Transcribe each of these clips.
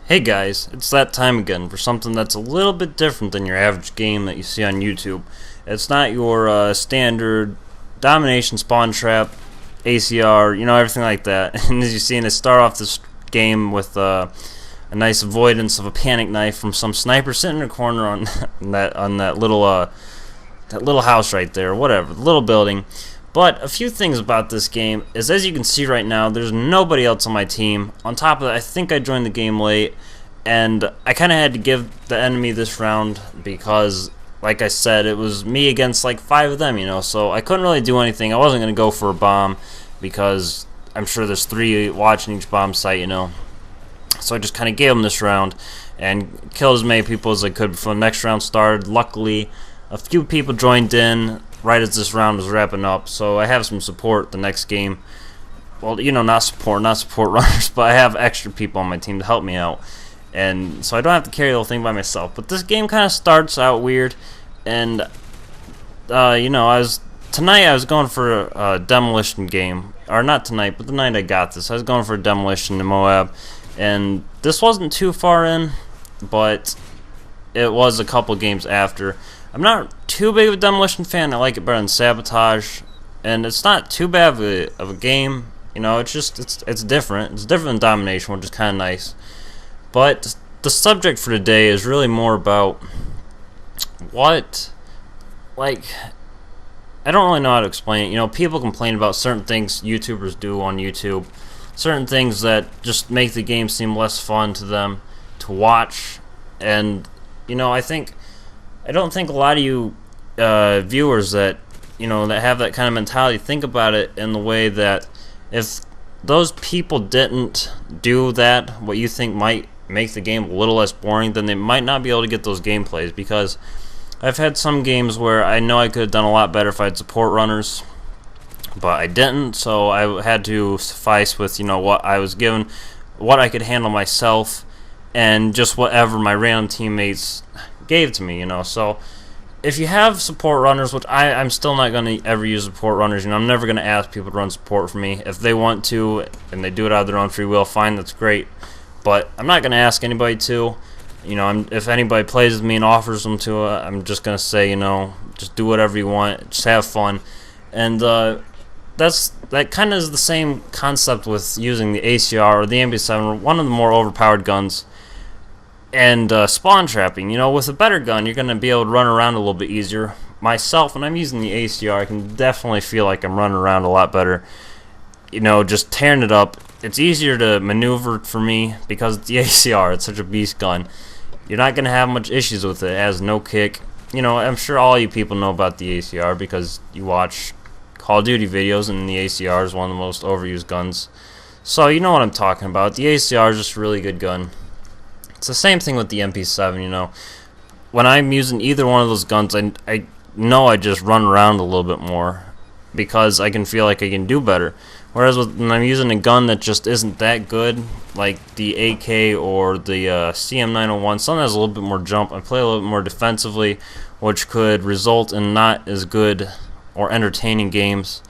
Hey guys, it's that time again for something that's a little bit different than your average game that you see on YouTube. It's not your standard domination spawn trap, ACR, everything like that. And as you've seen, I start off this game with a nice avoidance of a panic knife from some sniper sitting in a corner on that little house right there, whatever, the little building. But a few things about this game is, as you can see right now, there's nobody else on my team. On top of that, I think I joined the game late, and I kind of had to give the enemy this round because, like I said, it was me against like 5 of them, so I couldn't really do anything. I wasn't going to go for a bomb because I'm sure there's 3 watching each bomb site, So I just kind of gave them this round and killed as many people as I could before the next round started. Luckily, a few people joined in right as this round was wrapping up, so I have some support the next game. Well, not support runners, but I have extra people on my team to help me out, and so I don't have to carry the whole thing by myself. But this game kind of starts out weird, and tonight I was going for a demolition game, or not tonight, but the night I got this, I was going for a demolition MOAB, and this wasn't too far in, but it was a couple games after. I'm not too big of a demolition fan. I like it better than sabotage, and it's not too bad of a game. It's just it's different. It's different than domination, which is kind of nice. But the subject for today is really more about I don't really know how to explain it. People complain about certain things YouTubers do on YouTube, certain things that just make the game seem less fun to them to watch, and I don't think a lot of you viewers that that have that kind of mentality think about it in the way that if those people didn't do that, what you think might make the game a little less boring, then they might not be able to get those gameplays. Because I've had some games where I know I could have done a lot better if I had support runners, but I didn't, so I had to suffice with what I was given, what I could handle myself, and just whatever my random teammates gave to me, So if you have support runners, which I'm still not going to ever use support runners, I'm never going to ask people to run support for me. If they want to and they do it out of their own free will, fine, that's great. But I'm not going to ask anybody to. If anybody plays with me and offers them to, I'm just going to say, just do whatever you want, just have fun. And that kind of is the same concept with using the ACR or the MP7, one of the more overpowered guns. And spawn trapping, with a better gun, you're going to be able to run around a little bit easier. Myself, when I'm using the ACR, I can definitely feel like I'm running around a lot better. Just tearing it up. It's easier to maneuver for me because it's the ACR. It's such a beast gun. You're not going to have much issues with it. It has no kick. I'm sure all you people know about the ACR because you watch Call of Duty videos, and the ACR is one of the most overused guns. So you know what I'm talking about. The ACR is just a really good gun. It's the same thing with the MP7, When I'm using either one of those guns, I know I just run around a little bit more because I can feel like I can do better. Whereas when I'm using a gun that just isn't that good, like the AK or the CM901, something that has a little bit more jump, I play a little bit more defensively, which could result in not as good or entertaining games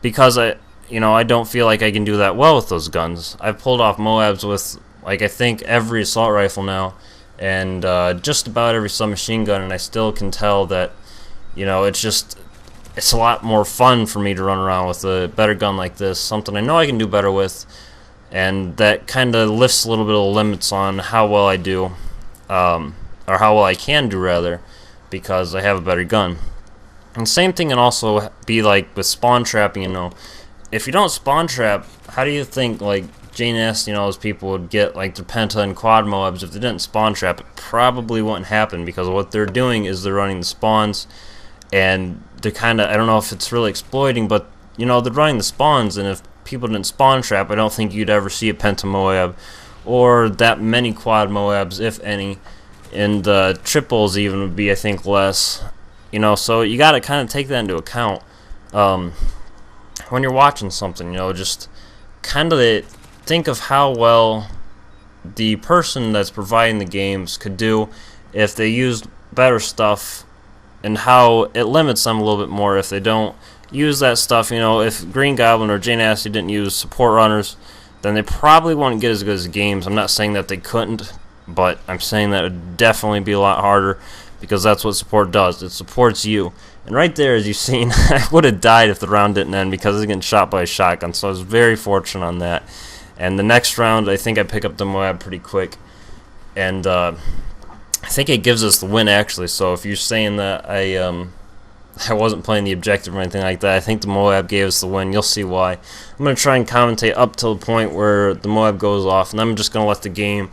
because I don't feel like I can do that well with those guns. I've pulled off MOABs with I think every assault rifle now, and just about every submachine gun, and I still can tell that, it's a lot more fun for me to run around with a better gun like this, something I know I can do better with, and that kind of lifts a little bit of the limits on how well I do, or how well I can do rather, because I have a better gun. And same thing can also be like with spawn trapping, if you don't spawn trap, how do you think Jane asked, those people would get like their penta and quad MOABs if they didn't spawn trap? It probably wouldn't happen because what they're doing is they're running the spawns, and they're kind of, I don't know if it's really exploiting, but they're running the spawns, and if people didn't spawn trap, I don't think you'd ever see a penta MOAB or that many quad MOABs, if any, and triples even would be, I think, less. So you got to kind of take that into account when you're watching something. Just kind of think of how well the person that's providing the games could do if they used better stuff, and how it limits them a little bit more if they don't use that stuff. If Green Goblin or Jane Astley didn't use support runners, then they probably won't get as good as games. I'm not saying that they couldn't, but I'm saying that it would definitely be a lot harder, because that's what support does. It supports you. And right there, as you've seen, I would have died if the round didn't end because I was getting shot by a shotgun, so I was very fortunate on that. And the next round, I think I pick up the M.O.A.B pretty quick, and I think it gives us the win, actually. So if you're saying that I wasn't playing the objective or anything like that, I think the M.O.A.B gave us the win. You'll see why. I'm going to try and commentate up till the point where the M.O.A.B goes off, and I'm just going to let the game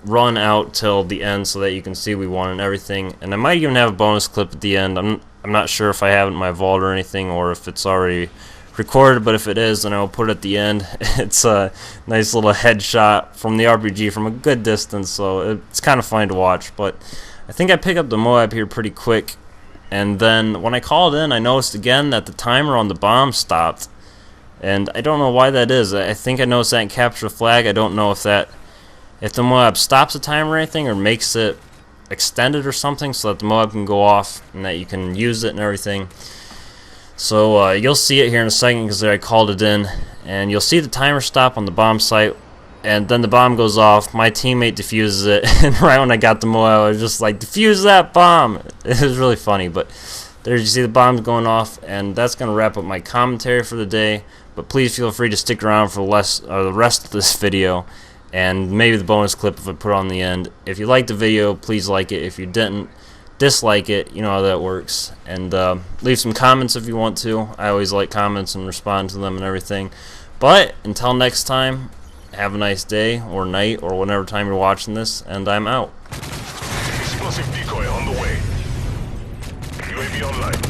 run out till the end so that you can see we won and everything. And I might even have a bonus clip at the end. I'm not sure if I have it in my vault or anything, or if it's already recorded, but if it is, then I'll put it at the end. It's a nice little headshot from the RPG from a good distance, so it's kind of fun to watch. But I think I pick up the M.O.A.B here pretty quick, and then when I called in, I noticed again that the timer on the bomb stopped, and I don't know why that is. I think I noticed that in Capture the Flag. I don't know if the M.O.A.B stops the timer or anything, or makes it extended or something, so that the M.O.A.B can go off and that you can use it and everything. So you'll see it here in a second, because I called it in, and you'll see the timer stop on the bomb site, and then the bomb goes off. My teammate defuses it, and right when I got the M.O.A.B, I was just like, defuse that bomb! It was really funny, but there you see the bombs going off, and that's going to wrap up my commentary for the day. But please feel free to stick around for the rest of this video, and maybe the bonus clip if I put it on the end. If you liked the video, please like it. If you didn't, dislike it. You know how that works. And leave some comments if you want to. I always like comments and respond to them and everything. But until next time, have a nice day or night or whatever time you're watching this, and I'm out. Explosive decoy on the way. UAV online.